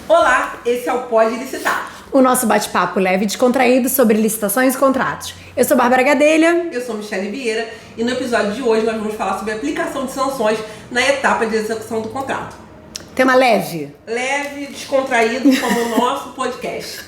Olá, esse é o Pode Licitar. O nosso bate-papo leve e descontraído sobre licitações e contratos. Eu sou Bárbara Gadelha. Eu sou Michele Vieira e no episódio de hoje nós vamos falar sobre a aplicação de sanções na etapa de execução do contrato. Tema leve. Leve, descontraído, como o nosso podcast.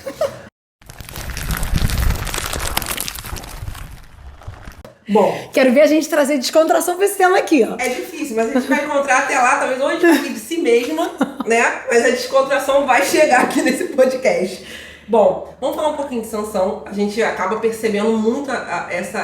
Bom, quero ver a gente trazer descontração pra esse tema aqui, ó. É difícil, mas a gente vai encontrar até lá, talvez onde vai rir de si mesma, né? Mas a descontração vai chegar aqui nesse podcast. Bom, vamos falar um pouquinho de sanção. A gente acaba percebendo muito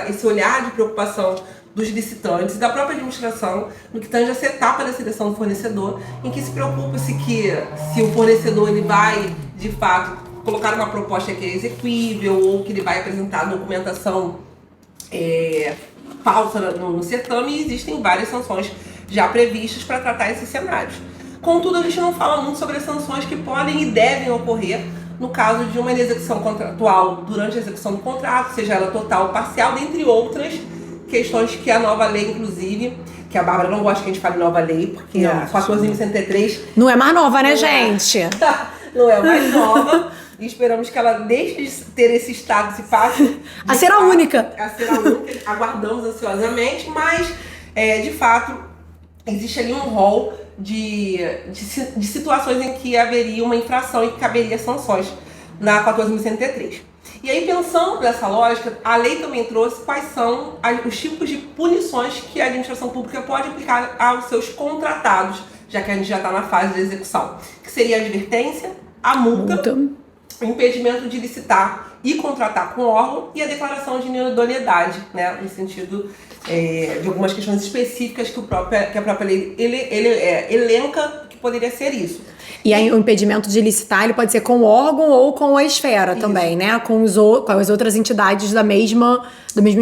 esse olhar de preocupação dos licitantes e da própria administração no que tange essa etapa da seleção do fornecedor, em que se preocupa-se que se o fornecedor ele vai, de fato, colocar uma proposta que é exequível ou que ele vai apresentar documentação falsa no certame, e existem várias sanções já previstas para tratar esses cenários. Contudo, a gente não fala muito sobre as sanções que podem e devem ocorrer no caso de uma inexecução contratual durante a execução do contrato, seja ela total ou parcial, dentre outras questões que a nova lei, inclusive, que a Bárbara não gosta que a gente fale nova lei, porque a 14.103... Não é mais nova, né, gente? Não é mais nova. E esperamos que ela deixe de ter esse status e passe a ser a única. A ser a única. Aguardamos ansiosamente, mas, de fato, existe ali um rol de situações em que haveria uma infração e que caberia sanções na 14.103. E aí, pensando nessa lógica, a lei também trouxe quais são os tipos de punições que a administração pública pode aplicar aos seus contratados, já que a gente já está na fase de execução, que seria a advertência, a multa, o impedimento de licitar e contratar com o órgão e a declaração de inidoneidade, né, no sentido de algumas questões específicas que a própria lei elenca que poderia ser isso. E aí o impedimento de licitar ele pode ser com o órgão ou com a esfera isso. Também, né? Com as outras entidades da mesma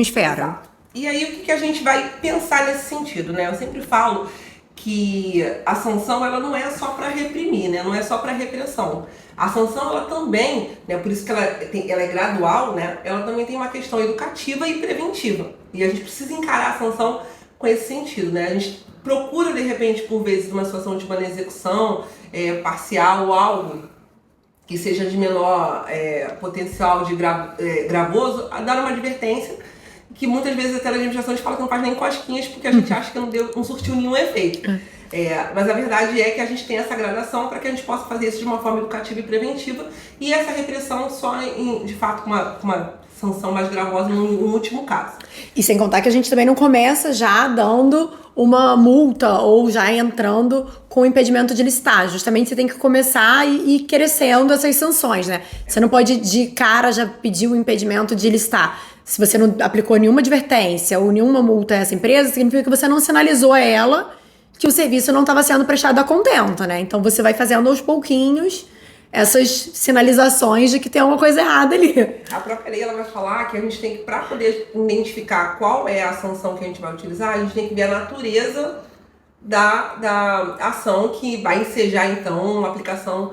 esfera. Exato. E aí o que a gente vai pensar nesse sentido, né? Eu sempre falo que a sanção ela não é só para reprimir, né? Não é só para repressão. A sanção ela também, né? Por isso que ela é gradual, né? Ela também tem uma questão educativa e preventiva. E a gente precisa encarar a sanção com esse sentido, né? A gente procura, de repente, por vezes, uma situação de uma execução parcial ou algo que seja de menor potencial de gravoso, a dar uma advertência que muitas vezes até a administração fala que não faz nem cosquinhas porque a gente acha que não surtiu nenhum efeito. Mas a verdade é que a gente tem essa gradação para que a gente possa fazer isso de uma forma educativa e preventiva e essa repressão só, de fato, com uma sanção mais gravosa no último caso. E sem contar que a gente também não começa já dando uma multa ou já entrando com impedimento de licitar. Justamente você tem que começar e ir crescendo essas sanções, né? Você não pode de cara já pedir o impedimento de licitar. Se você não aplicou nenhuma advertência ou nenhuma multa a essa empresa, significa que você não sinalizou a ela que o serviço não estava sendo prestado a contento, né? Então você vai fazendo aos pouquinhos essas sinalizações de que tem alguma coisa errada ali. A própria lei ela vai falar que a gente tem que, para poder identificar qual é a sanção que a gente vai utilizar, a gente tem que ver a natureza da ação que vai ensejar, então, uma aplicação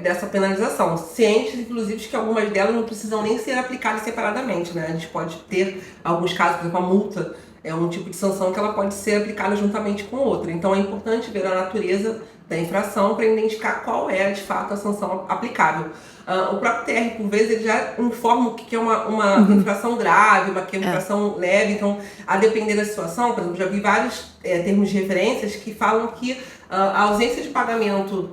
dessa penalização. Cientes, inclusive, de que algumas delas não precisam nem ser aplicadas separadamente, né? A gente pode ter alguns casos, por exemplo, a multa é um tipo de sanção que ela pode ser aplicada juntamente com outra. Então, é importante ver a natureza da infração para identificar qual é, de fato, a sanção aplicável. O próprio TR, por vezes, ele já informa o que é uma infração grave, uma infração leve. Então, a depender da situação, por exemplo, já vi vários termos de referências que falam que a ausência de pagamento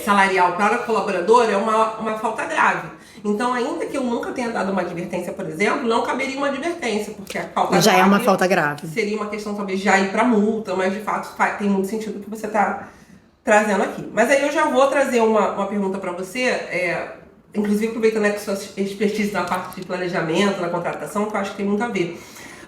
salarial para o colaborador é uma falta grave. Então, ainda que eu nunca tenha dado uma advertência, por exemplo, não caberia uma advertência, porque a falta já grave... é uma falta grave. Seria uma questão, talvez, já ir para multa, mas, de fato, tem muito sentido o que você está trazendo aqui. Mas aí eu já vou trazer uma pergunta para você, inclusive aproveitando a sua expertise na parte de planejamento, na contratação, que eu acho que tem muito a ver.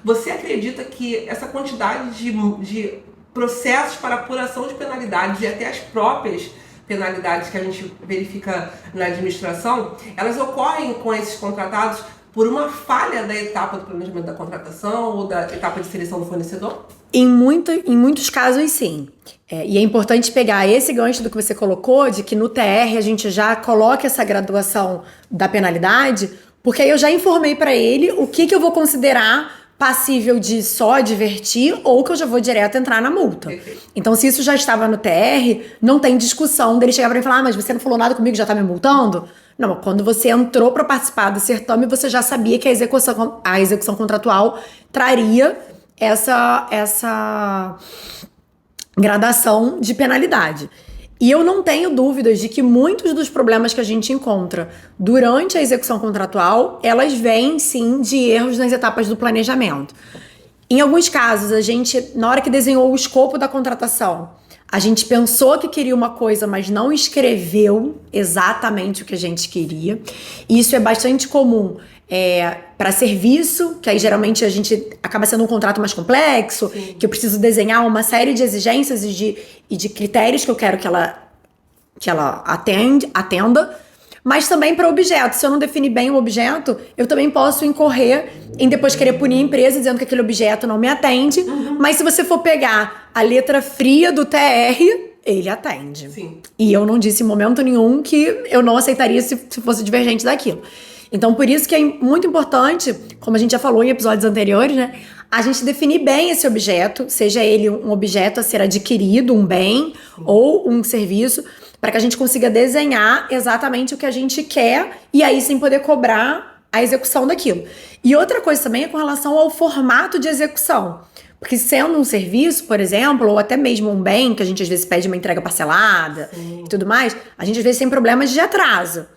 Você acredita que essa quantidade de processos para apuração de penalidades e até as próprias penalidades que a gente verifica na administração, elas ocorrem com esses contratados por uma falha da etapa do planejamento da contratação ou da etapa de seleção do fornecedor? Em muitos casos, sim. E é importante pegar esse gancho do que você colocou, de que no TR a gente já coloca essa graduação da penalidade, porque aí eu já informei para ele o que eu vou considerar passível de só advertir ou que eu já vou direto entrar na multa. Perfeito. Então, se isso já estava no TR, não tem discussão dele chegar pra mim e falar: mas você não falou nada comigo, já tá me multando? Não, quando você entrou para participar do certame, você já sabia que a execução contratual traria essa gradação de penalidade. E eu não tenho dúvidas de que muitos dos problemas que a gente encontra durante a execução contratual, elas vêm, sim, de erros nas etapas do planejamento. Em alguns casos, a gente, na hora que desenhou o escopo da contratação, a gente pensou que queria uma coisa, mas não escreveu exatamente o que a gente queria. E isso é bastante comum para serviço, que aí geralmente a gente acaba sendo um contrato mais complexo, sim, que eu preciso desenhar uma série de exigências e de critérios que eu quero que ela atenda. Mas também para objeto. Se eu não definir bem o objeto, eu também posso incorrer em depois querer punir a empresa dizendo que aquele objeto não me atende. Mas se você for pegar a letra fria do TR, ele atende. Sim. E eu não disse em momento nenhum que eu não aceitaria se fosse divergente daquilo. Então, por isso que é muito importante, como a gente já falou em episódios anteriores, né? A gente definir bem esse objeto, seja ele um objeto a ser adquirido, um bem, sim, ou um serviço, para que a gente consiga desenhar exatamente o que a gente quer e aí sim poder cobrar a execução daquilo. E outra coisa também é com relação ao formato de execução. Porque sendo um serviço, por exemplo, ou até mesmo um bem, que a gente às vezes pede uma entrega parcelada, sim, e tudo mais, a gente às vezes tem problemas de atraso.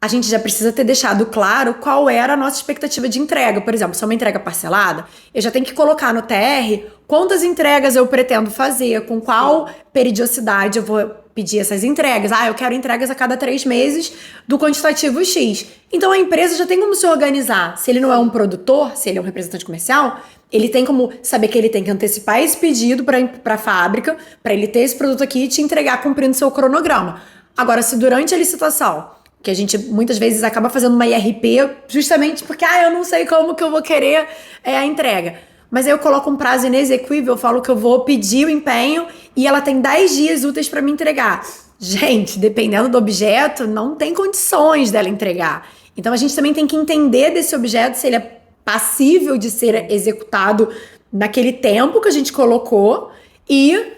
A gente já precisa ter deixado claro qual era a nossa expectativa de entrega. Por exemplo, se é uma entrega parcelada, eu já tenho que colocar no TR quantas entregas eu pretendo fazer, com qual periodicidade eu vou pedir essas entregas. Eu quero entregas a cada 3 meses do quantitativo X. Então a empresa já tem como se organizar. Se ele não é um produtor, se ele é um representante comercial, ele tem como saber que ele tem que antecipar esse pedido para a fábrica, para ele ter esse produto aqui e te entregar cumprindo seu cronograma. Agora, se durante a licitação, que a gente muitas vezes acaba fazendo uma IRP justamente porque eu não sei como que eu vou querer a entrega. Mas aí eu coloco um prazo inexequível, eu falo que eu vou pedir o empenho e ela tem 10 dias úteis para me entregar. Gente, dependendo do objeto, não tem condições dela entregar. Então a gente também tem que entender desse objeto se ele é passível de ser executado naquele tempo que a gente colocou e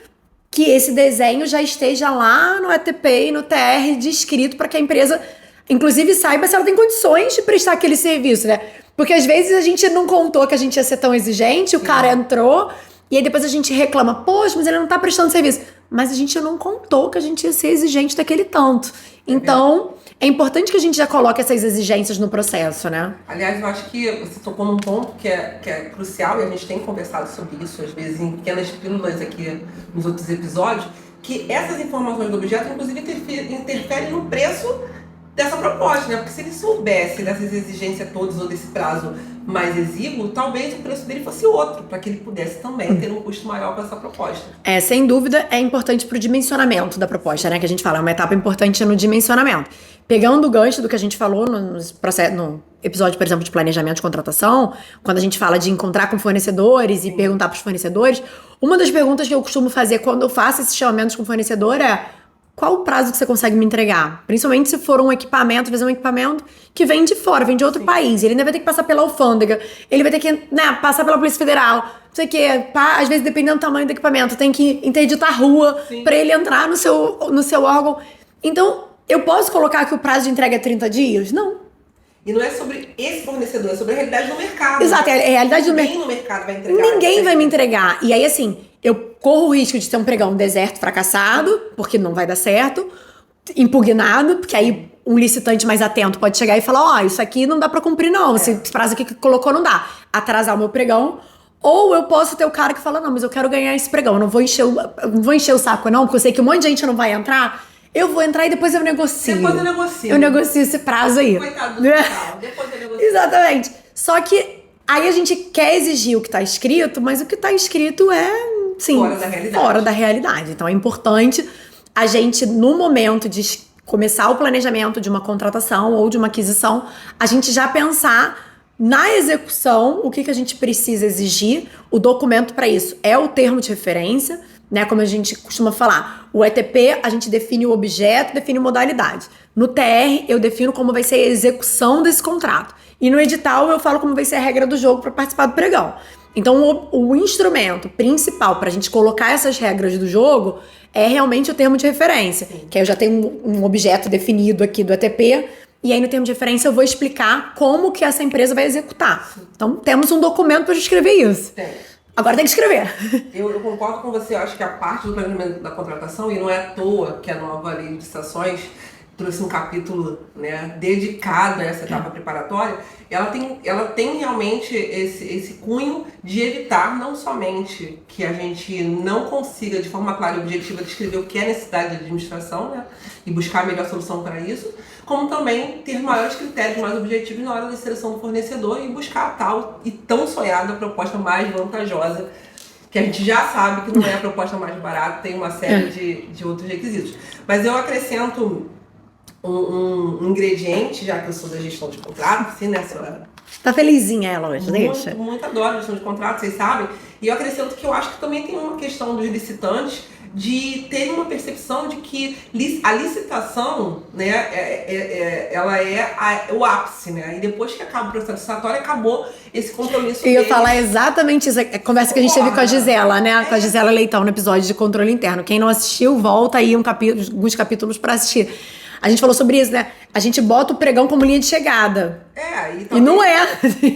que esse desenho já esteja lá no ETP e no TR descrito para que a empresa, inclusive, saiba se ela tem condições de prestar aquele serviço, né? Porque às vezes a gente não contou que a gente ia ser tão exigente, o cara entrou e aí depois a gente reclama, poxa, mas ele não tá prestando serviço. Mas a gente não contou que a gente ia ser exigente daquele tanto. Então, é importante que a gente já coloque essas exigências no processo, né? Aliás, eu acho que você tocou num ponto que é crucial, e a gente tem conversado sobre isso, às vezes, em pequenas pílulas aqui nos outros episódios, que essas informações do objeto, inclusive, interferem no preço dessa proposta, né? Porque se ele soubesse dessas exigências todas ou desse prazo mais exíguo, talvez o preço dele fosse outro, para que ele pudesse também ter um custo maior com essa proposta. Sem dúvida, é importante para o dimensionamento da proposta, né? Que a gente fala, é uma etapa importante no dimensionamento. Pegando o gancho do que a gente falou no episódio, por exemplo, de planejamento de contratação, quando a gente fala de encontrar com fornecedores e perguntar para os fornecedores, uma das perguntas que eu costumo fazer quando eu faço esses chamamentos com o fornecedor é: qual o prazo que você consegue me entregar? Principalmente se for um equipamento, fazer um equipamento que vem de fora, vem de outro país. Ele ainda vai ter que passar pela alfândega, ele vai ter que passar pela Polícia Federal, não sei o quê. Às vezes, dependendo do tamanho do equipamento, tem que interditar a rua para ele entrar no seu órgão. Então, eu posso colocar que o prazo de entrega é 30 dias? Não. E não é sobre esse fornecedor, é sobre a realidade do mercado. Exato, é a realidade do mercado. Ninguém no mercado vai entregar. Ninguém vai me entregar. E aí, assim, eu corro o risco de ter um pregão deserto fracassado, porque não vai dar certo, impugnado, porque aí um licitante mais atento pode chegar e falar: isso aqui não dá pra cumprir não, esse prazo aqui que colocou não dá. Atrasar o meu pregão. Ou eu posso ter o cara que fala: não, mas eu quero ganhar esse pregão, eu não vou encher o saco não, porque eu sei que um monte de gente não vai entrar. Eu vou entrar e depois eu negocio. Depois eu negocio. Eu negocio esse prazo aí. Coitado do fiscal. Depois eu negocio. Exatamente. Só que aí a gente quer exigir o que tá escrito, mas o que tá escrito é, sim, fora da realidade. Fora da realidade. Então é importante a gente, no momento de começar o planejamento de uma contratação ou de uma aquisição, a gente já pensar na execução o que a gente precisa exigir. O documento para isso é o termo de referência, né? Como a gente costuma falar. O ETP, a gente define o objeto, define modalidade. No TR, eu defino como vai ser a execução desse contrato. E no edital, eu falo como vai ser a regra do jogo para participar do pregão. Então, o instrumento principal para a gente colocar essas regras do jogo é realmente o termo de referência. Sim. Que aí eu já tenho um objeto definido aqui do ETP, e aí no termo de referência eu vou explicar como que essa empresa vai executar. Sim. Então, temos um documento para escrever isso. Tem. Agora tem que escrever. Eu concordo com você, eu acho que a parte do planejamento da contratação, e não é à toa que a nova lei de licitações trouxe um capítulo, né, dedicado a essa etapa preparatória, ela tem realmente esse cunho de evitar não somente que a gente não consiga de forma clara e objetiva descrever o que é necessidade de administração, né, e buscar a melhor solução para isso, como também ter maiores critérios, mais objetivos na hora da seleção do fornecedor e buscar a tal e tão sonhada proposta mais vantajosa, que a gente já sabe que não é a proposta mais barata, tem uma série de outros requisitos. Mas eu acrescento um ingrediente, já que eu sou da gestão de contrato, assim, né, senhora? Tá felizinha ela hoje, deixa? Muito adoro a gestão de contrato, vocês sabem. E eu acrescento que eu acho que também tem uma questão dos licitantes de terem uma percepção de que a licitação, né, ela é o ápice, né? E depois que acaba o processo licitatório, acabou esse compromisso. Eu ia falar exatamente isso, a conversa que a gente teve com a Gisela, né? Com a Gisela Leitão no episódio de controle interno. Quem não assistiu, volta aí alguns capítulos para assistir. A gente falou sobre isso, né? A gente bota o pregão como linha de chegada. E não é.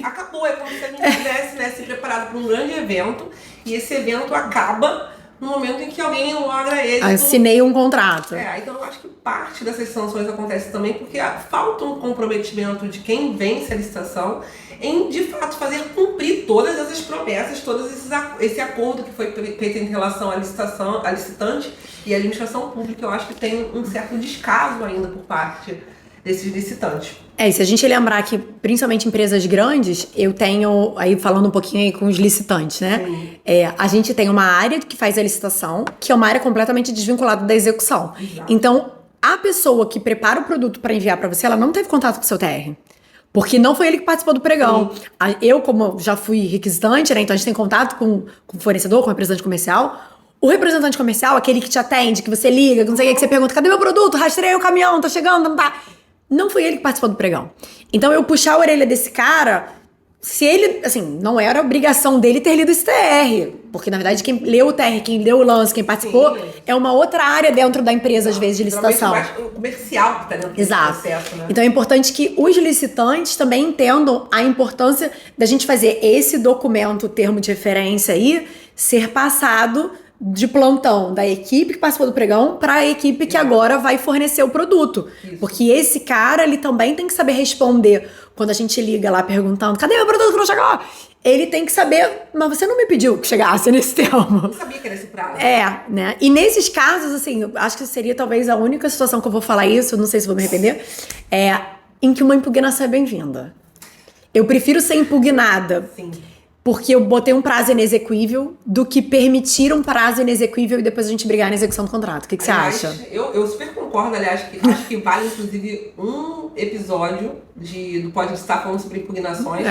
Acabou, é como se a gente tivesse, né, se preparado para um grande evento e esse evento acaba no momento em que alguém logra êxito. Assinei um contrato. Então eu acho que parte dessas sanções acontece também porque falta um comprometimento de quem vence a licitação em, de fato, fazer cumprir todas essas promessas, esse acordo que foi feito em relação à licitação, à licitante e à administração pública. Eu acho que tem um certo descaso ainda por parte desses licitantes. E se a gente lembrar que, principalmente empresas grandes, eu tenho, aí falando um pouquinho aí com os licitantes, né? A gente tem uma área que faz a licitação, que é uma área completamente desvinculada da execução. Exato. Então, a pessoa que prepara o produto para enviar para você, ela não teve contato com o seu TR. Porque não foi ele que participou do pregão. Sim. Eu, como já fui requisitante, né? Então a gente tem contato com o fornecedor, com o representante comercial. O representante comercial, aquele que te atende, que você liga, que não sei o que você pergunta, cadê meu produto? Rastrei o caminhão, tá chegando, não tá... Não foi ele que participou do pregão. Então, eu puxar a orelha desse cara, se ele, assim, não era obrigação dele ter lido esse TR. Porque, na verdade, quem leu o TR, quem leu o lance, quem participou, é uma outra área dentro da empresa, às vezes, de licitação. O comercial que tá dentro desse processo, né? Então, é importante que os licitantes também entendam a importância da gente fazer esse documento, o termo de referência aí, ser passado de plantão da equipe que participou do pregão para a equipe que agora vai fornecer o produto. Isso. Porque esse cara, ele também tem que saber responder quando a gente liga lá perguntando, cadê meu produto que não chegou? Ele tem que saber, mas você não me pediu que chegasse nesse termo. Não sabia que era esse prazo. Né? E nesses casos, assim, eu acho que seria talvez a única situação que eu vou falar isso, não sei se vou me arrepender, em que uma impugnação é bem-vinda. Eu prefiro ser impugnada. Sim. Porque eu botei um prazo inexequível do que permitir um prazo inexequível e depois a gente brigar na execução do contrato. O que você acha? Eu super concordo, aliás, acho que vale inclusive um episódio do Pode Estar falando sobre impugnações,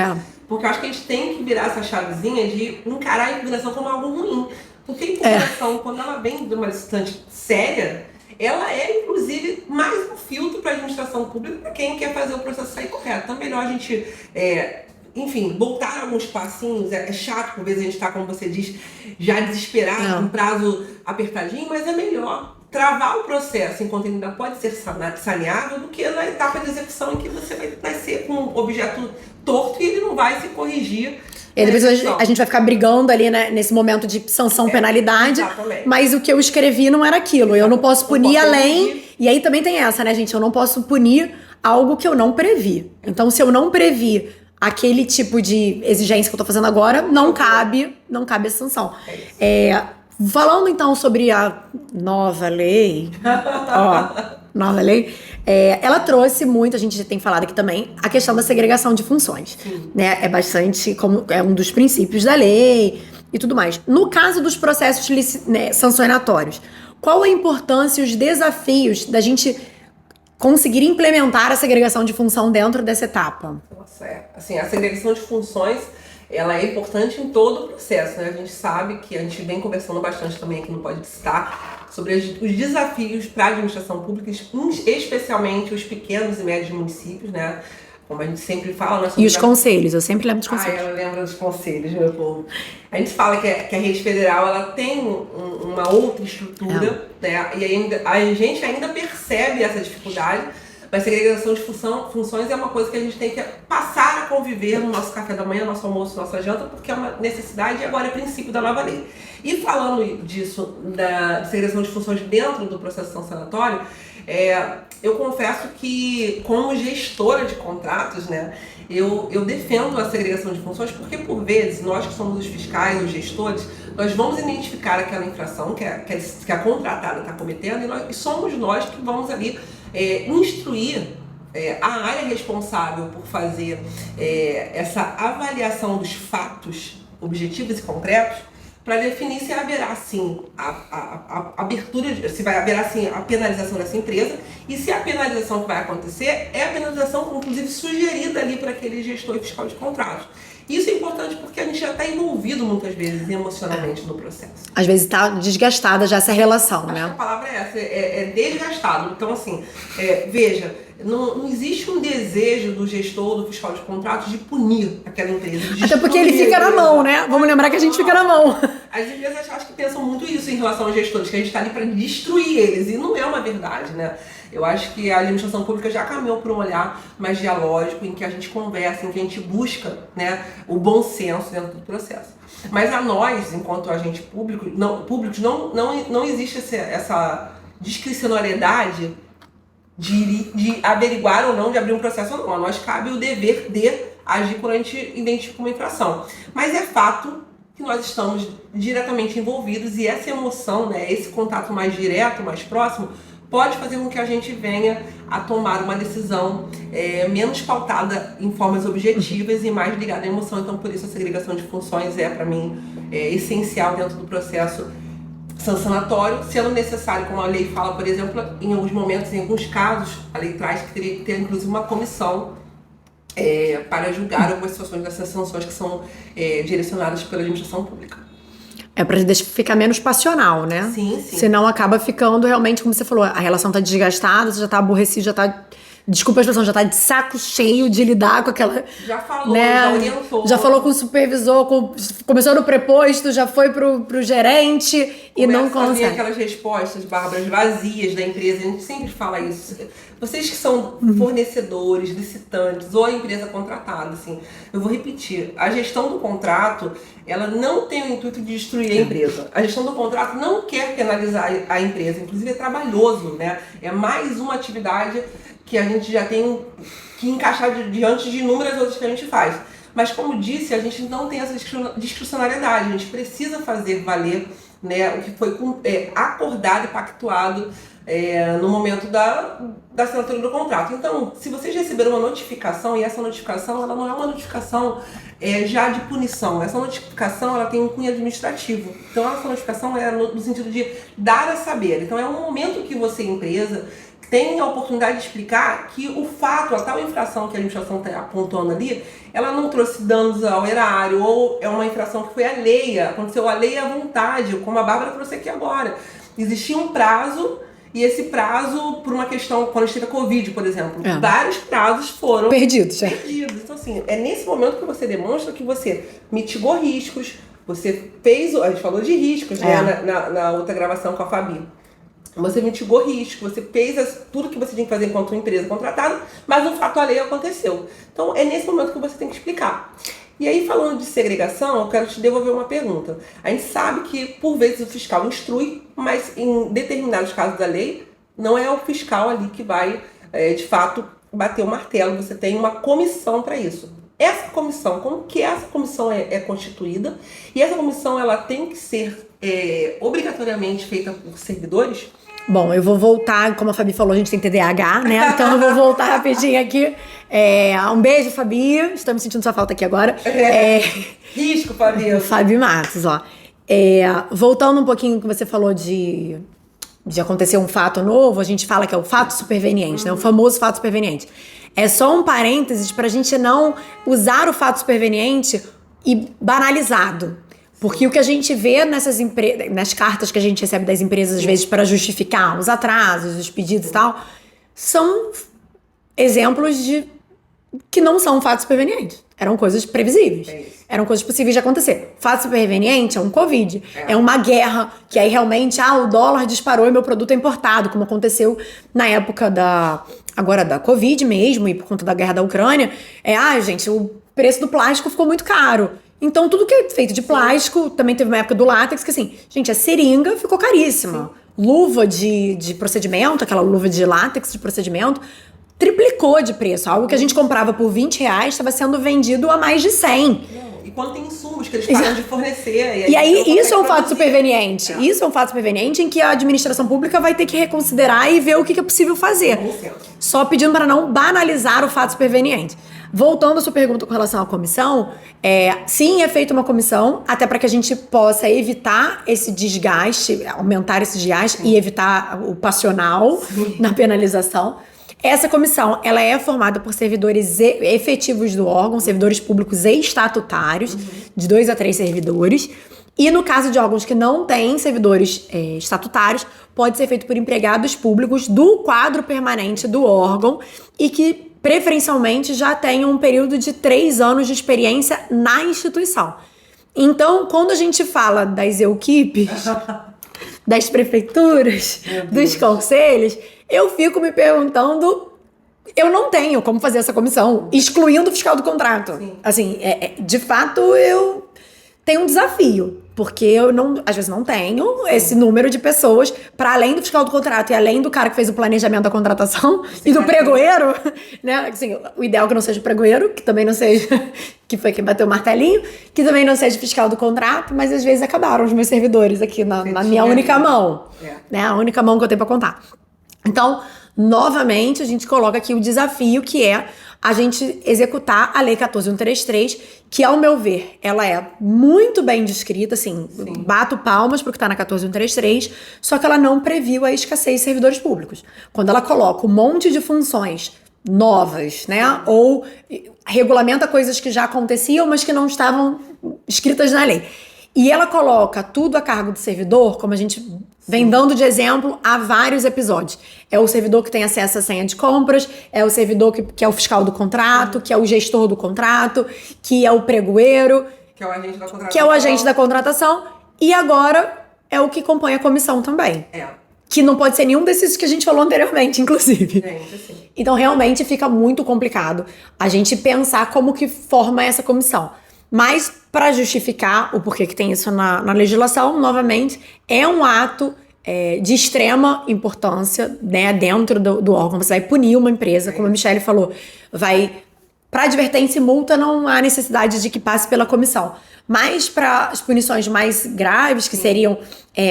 porque eu acho que a gente tem que virar essa chavezinha de encarar a impugnação como algo ruim. Porque a impugnação, quando ela vem de uma licitante séria, ela é, inclusive, mais um filtro para a administração pública para quem quer fazer o processo sair correto. Então é melhor a gente... enfim, voltar alguns passinhos, é chato, por vezes a gente tá, como você diz, já desesperado, um prazo apertadinho, mas é melhor travar o processo enquanto ele ainda pode ser saneável do que na etapa de execução em que você vai nascer com um objeto torto e ele não vai se corrigir. E depois a gente vai ficar brigando ali, né, nesse momento de sanção, penalidade, mas o que eu escrevi não era aquilo, eu não posso punir além, e aí também tem essa, né, gente, eu não posso punir algo que eu não previ. Então, se eu não previ aquele tipo de exigência que eu tô fazendo agora, não cabe a sanção. Falando então sobre a nova lei, ela trouxe muito, a gente já tem falado aqui também, a questão da segregação de funções. Né? É bastante, como é um dos princípios da lei e tudo mais. No caso dos processos sancionatórios, qual a importância e os desafios da gente conseguir implementar a segregação de função dentro dessa etapa? Nossa, assim, a segregação de funções ela é importante em todo o processo, né? A gente sabe que a gente vem conversando bastante também aqui no Pode Citar sobre os desafios para a administração pública, especialmente os pequenos e médios municípios, né? Como a gente sempre fala... E os conselhos, eu sempre lembro dos conselhos. Eu lembro dos conselhos, meu povo. A gente fala que a rede federal ela tem uma outra estrutura, né? E a gente ainda percebe essa dificuldade, mas segregação de funções é uma coisa que a gente tem que passar a conviver no nosso café da manhã, nosso almoço, nossa janta, porque é uma necessidade e agora é princípio da nova lei. E falando disso, da segregação de funções dentro do processo sancionatório, eu confesso que, como gestora de contratos, né, eu defendo a segregação de funções porque, por vezes, nós que somos os fiscais, os gestores, nós vamos identificar aquela infração que a contratada está cometendo e somos nós que vamos ali instruir a área responsável por fazer essa avaliação dos fatos objetivos e concretos para definir se haverá sim a abertura, se vai haverá sim a penalização dessa empresa e se a penalização que vai acontecer é a penalização, inclusive, sugerida ali para aquele gestor fiscal de contratos. Isso é importante porque a gente já está envolvido muitas vezes emocionalmente no processo. Às vezes está desgastada já essa relação, né? Acho que a palavra é essa, é desgastado. Então, assim, veja, não existe um desejo do gestor, do fiscal de contratos de punir aquela empresa. Até porque ele fica na mão, né? Vamos lembrar que a gente fica na mão. As empresas acho que pensam muito isso em relação aos gestores, que a gente está ali para destruir eles, e não é uma verdade, né? Eu acho que a administração pública já caminhou por um olhar mais dialógico, em que a gente conversa, em que a gente busca, né, o bom senso dentro do processo. Mas a nós, enquanto agente público, não existe essa discricionariedade de averiguar ou não, de abrir um processo ou não. A nós cabe o dever de agir quando a gente identifica uma infração. Mas é fato que nós estamos diretamente envolvidos e essa emoção, né, esse contato mais direto, mais próximo, pode fazer com que a gente venha a tomar uma decisão menos pautada em formas objetivas e mais ligada à emoção. Então, por isso, a segregação de funções para mim, essencial dentro do processo sancionatório, sendo necessário, como a lei fala, por exemplo, em alguns momentos, em alguns casos, a lei traz que teria que ter, inclusive, uma comissão para julgar algumas situações dessas sanções que são direcionadas pela administração pública. Pra ficar menos passional, né? Sim, sim. Senão acaba ficando realmente, como você falou, a relação tá desgastada, você já tá aborrecido, já tá... Desculpa a expressão, já tá de saco cheio de lidar com aquela... Já falou, né? Já orientou. Já falou com o supervisor, começou no preposto, já foi pro gerente e não consegue. Aquelas respostas, Bárbara, vazias da empresa, a gente sempre fala isso. Vocês que são fornecedores, licitantes ou a empresa contratada, assim, eu vou repetir, a gestão do contrato, ela não tem o intuito de destruir a empresa. A gestão do contrato não quer penalizar a empresa, inclusive é trabalhoso, né? É mais uma atividade que a gente já tem que encaixar diante de inúmeras outras que a gente faz. Mas, como disse, a gente não tem essa discricionariedade, a gente precisa fazer valer, né, o que foi acordado e pactuado no momento da assinatura do contrato. Então, se vocês receberam uma notificação, e essa notificação ela não é uma notificação já de punição, essa notificação ela tem um cunho administrativo. Então, essa notificação é no sentido de dar a saber. Então, é um momento que você, empresa, tem a oportunidade de explicar que o fato, a tal infração que a administração está apontando ali, ela não trouxe danos ao erário, ou é uma infração que foi alheia, aconteceu alheia à vontade, como a Bárbara trouxe aqui agora. Existia um prazo, e esse prazo, por uma questão, quando a gente teve a Covid, por exemplo, vários prazos foram perdidos. Então, assim, é nesse momento que você demonstra que você mitigou riscos, você fez, a gente falou de riscos, né, na outra gravação com a Fabi. Você mitigou risco, você fez tudo que você tinha que fazer enquanto uma empresa contratada, mas um fato alheio aconteceu. Então, é nesse momento que você tem que explicar. E aí, falando de segregação, eu quero te devolver uma pergunta. A gente sabe que, por vezes, o fiscal instrui, mas em determinados casos da lei, não é o fiscal ali que vai, de fato, bater o martelo. Você tem uma comissão para isso. Essa comissão, como que essa comissão é constituída? E essa comissão, ela tem que ser obrigatoriamente feita por servidores? Bom, eu vou voltar, como a Fabi falou, a gente tem TDAH, né? Então eu vou voltar rapidinho aqui. Um beijo, Fabi. Estamos sentindo sua falta aqui agora. Risco, Fabi. Fabi Matos, ó. Voltando um pouquinho que você falou de acontecer um fato novo, a gente fala que é o fato superveniente, né? O famoso fato superveniente. É só um parênteses pra gente não usar o fato superveniente e banalizado. Porque o que a gente vê nas cartas que a gente recebe das empresas, às vezes, para justificar os atrasos, os pedidos e tal, são exemplos que não são fatos supervenientes. Eram coisas previsíveis. Eram coisas possíveis de acontecer. Fato superveniente é um Covid. É uma guerra, que aí realmente, o dólar disparou e meu produto é importado, como aconteceu na época da Covid mesmo, e por conta da guerra da Ucrânia. Gente, o preço do plástico ficou muito caro. Então, tudo que é feito de plástico, também teve uma época do látex, que assim, gente, a seringa ficou caríssima. Luva de procedimento, aquela luva de látex de procedimento, triplicou de preço. Algo que a gente comprava por R$20 estava sendo vendido a mais de 100. E quando tem insumos que eles param de fornecer. E aí isso é um fato superveniente. Isso é um fato superveniente em que a administração pública vai ter que reconsiderar e ver o que é possível fazer. Só pedindo para não banalizar o fato superveniente. Voltando à sua pergunta com relação à comissão, sim, é feita uma comissão, até para que a gente possa evitar esse desgaste, aumentar esse desgaste e evitar o passional na penalização. Essa comissão, ela é formada por servidores efetivos do órgão, servidores públicos e estatutários, de 2 a 3 servidores. E no caso de órgãos que não têm servidores estatutários, pode ser feito por empregados públicos do quadro permanente do órgão e que preferencialmente já tenham um período de 3 anos de experiência na instituição. Então, quando a gente fala das equipes, das prefeituras, dos conselhos, eu fico me perguntando, eu não tenho como fazer essa comissão, excluindo o fiscal do contrato. Sim. Assim, de fato, eu tenho um desafio, porque eu às vezes não tenho esse número de pessoas para além do fiscal do contrato e além do cara que fez o planejamento da contratação e do pregoeiro, né? Assim, o ideal é que não seja o pregoeiro, que também não seja, que foi quem bateu o martelinho, que também não seja fiscal do contrato, mas às vezes acabaram os meus servidores aqui na minha única mão, né? A única mão que eu tenho para contar. Então, novamente, a gente coloca aqui o desafio que é a gente executar a Lei 14.133, que, ao meu ver, ela é muito bem descrita, assim, bato palmas pro que tá na 14.133, só que ela não previu a escassez de servidores públicos. Quando ela coloca um monte de funções novas, né, ou regulamenta coisas que já aconteciam, mas que não estavam escritas na lei. E ela coloca tudo a cargo do servidor, como a gente vem dando de exemplo há vários episódios. É o servidor que tem acesso à senha de compras, é o servidor que é o fiscal do contrato, que é o gestor do contrato, que é o pregoeiro, que é o agente da contratação. Que é o agente da contratação, e agora é o que compõe a comissão também. Que não pode ser nenhum desses que a gente falou anteriormente, inclusive. Então, realmente, fica muito complicado a gente pensar como que forma essa comissão. Mas, para justificar o porquê que tem isso na legislação, novamente, é um ato de extrema importância, né, dentro do órgão. Você vai punir uma empresa, como a Michelle falou, para advertência e multa não há necessidade de que passe pela comissão. Mas para as punições mais graves, que seriam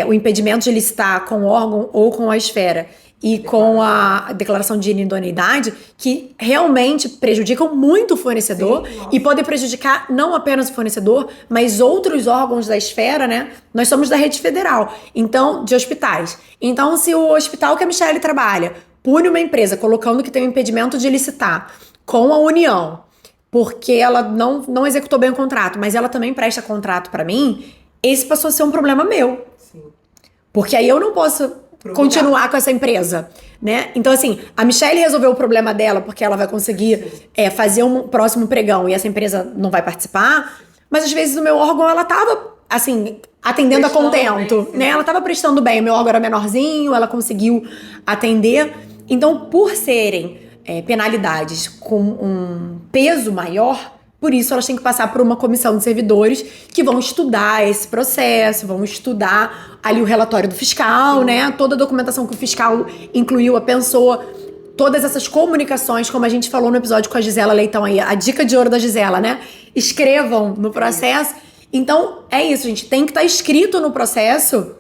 o impedimento de licitar com o órgão ou com a esfera, e com a declaração de inidoneidade, que realmente prejudicam muito o fornecedor e podem prejudicar não apenas o fornecedor, mas outros órgãos da esfera, né? Nós somos da rede federal, então, de hospitais. Então, se o hospital que a Michelle trabalha pune uma empresa colocando que tem um impedimento de licitar com a União, porque ela não executou bem o contrato, mas ela também presta contrato para mim, esse passou a ser um problema meu. Porque aí eu não posso continuar com essa empresa, né? Então, assim, a Michelle resolveu o problema dela porque ela vai conseguir fazer um próximo pregão e essa empresa não vai participar, mas às vezes o meu órgão, ela tava, assim, atendendo prestando a contento, bem, né? Ela tava prestando bem, o meu órgão era menorzinho, ela conseguiu atender. Então, por serem penalidades com um peso maior, por isso elas têm que passar por uma comissão de servidores que vão estudar esse processo, vão estudar ali o relatório do fiscal, né? Toda a documentação que o fiscal incluiu, a pessoa, todas essas comunicações, como a gente falou no episódio com a Gisela Leitão aí, a dica de ouro da Gisela, né? Escrevam no processo. Então, é isso, gente. Tem que estar escrito no processo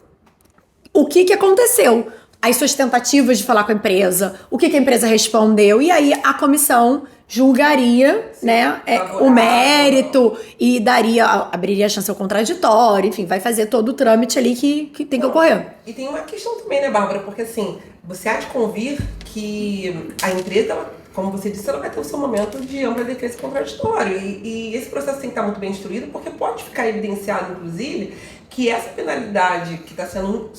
o que aconteceu. As suas tentativas de falar com a empresa, o que a empresa respondeu. E aí, a comissão julgaria, né, o mérito e abriria a chance ao contraditório, enfim, vai fazer todo o trâmite ali que tem que ocorrer. E tem uma questão também, né, Bárbara, porque assim, você há de convir que a empresa, ela como você disse, ela vai ter o seu momento de ampla defesa e contraditório. E esse processo tem que estar muito bem instruído, porque pode ficar evidenciado, inclusive, que essa penalidade que está sendo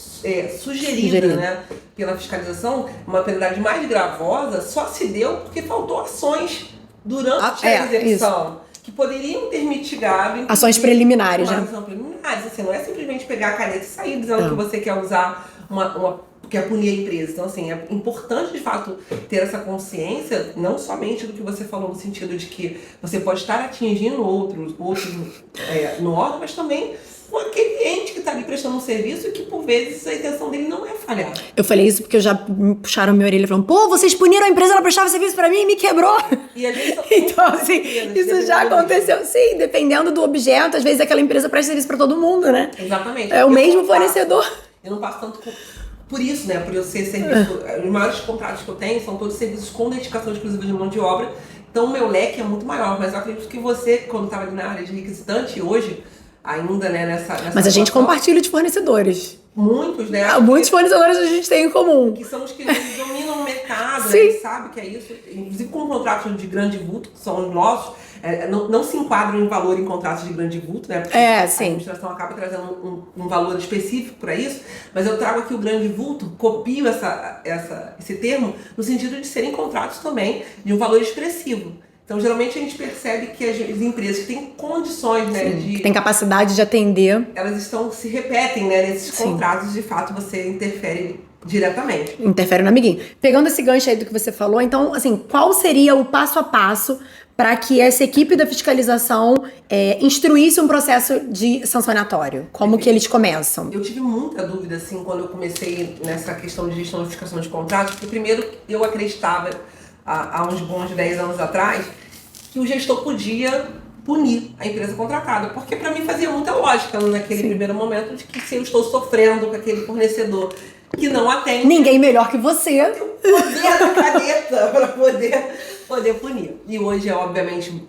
sugerida, né, pela fiscalização, uma penalidade mais gravosa, só se deu porque faltou ações durante a execução. Que poderiam ter mitigado... Ações preliminares, né? Ações preliminares, assim, não é simplesmente pegar a caneta e sair dizendo que você quer usar quer punir a empresa. Então, assim, é importante, de fato, ter essa consciência, não somente do que você falou, no sentido de que você pode estar atingindo outros no órgão, mas também com aquele ente que está ali prestando um serviço e que, por vezes, a intenção dele não é falhar. Eu falei isso porque já me puxaram minha orelha e falaram, pô, vocês puniram a empresa, ela prestava serviço pra mim e me quebrou. E às vezes então, assim, isso já aconteceu. Sim, dependendo do objeto, às vezes aquela empresa presta serviço pra todo mundo, né? Exatamente. É o mesmo fornecedor. Eu não passo tanto por isso, né? Por eu ser serviço... Os maiores contratos que eu tenho são todos serviços com dedicação exclusiva de mão de obra. Então, o meu leque é muito maior. Mas eu acredito que você, quando estava ali na área de requisitante, hoje, ainda, né, nessa mas a gente compartilha de fornecedores. Muitos, né? Muitos fornecedores a gente tem em comum. Que são os que dominam o mercado, Sim. né? Sabe que é isso. Inclusive com contratos de grande vulto, que são os nossos, não se enquadram em valor em contratos de grande vulto, né? Porque a administração acaba trazendo um valor específico para isso, mas eu trago aqui o grande vulto, copio esse termo, no sentido de serem contratos também de um valor expressivo. Então, geralmente, a gente percebe que as empresas que têm condições, né, que têm capacidade de atender, elas se repetem, né, nesses contratos, de fato, você interfere diretamente. Interfere no amiguinho. Pegando esse gancho aí do que você falou, então, assim, qual seria o passo a passo para que essa equipe da fiscalização instruísse um processo de sancionatório? Como que eles começam? Eu tive muita dúvida, assim, quando eu comecei nessa questão de gestão de fiscalização de contratos, porque, primeiro, eu acreditava, há uns bons 10 anos atrás, que o gestor podia punir a empresa contratada, porque para mim fazia muita lógica naquele primeiro momento de que se eu estou sofrendo com aquele fornecedor que não atende... Ninguém melhor que você. Tem o poder da caneta para poder punir. E hoje, obviamente,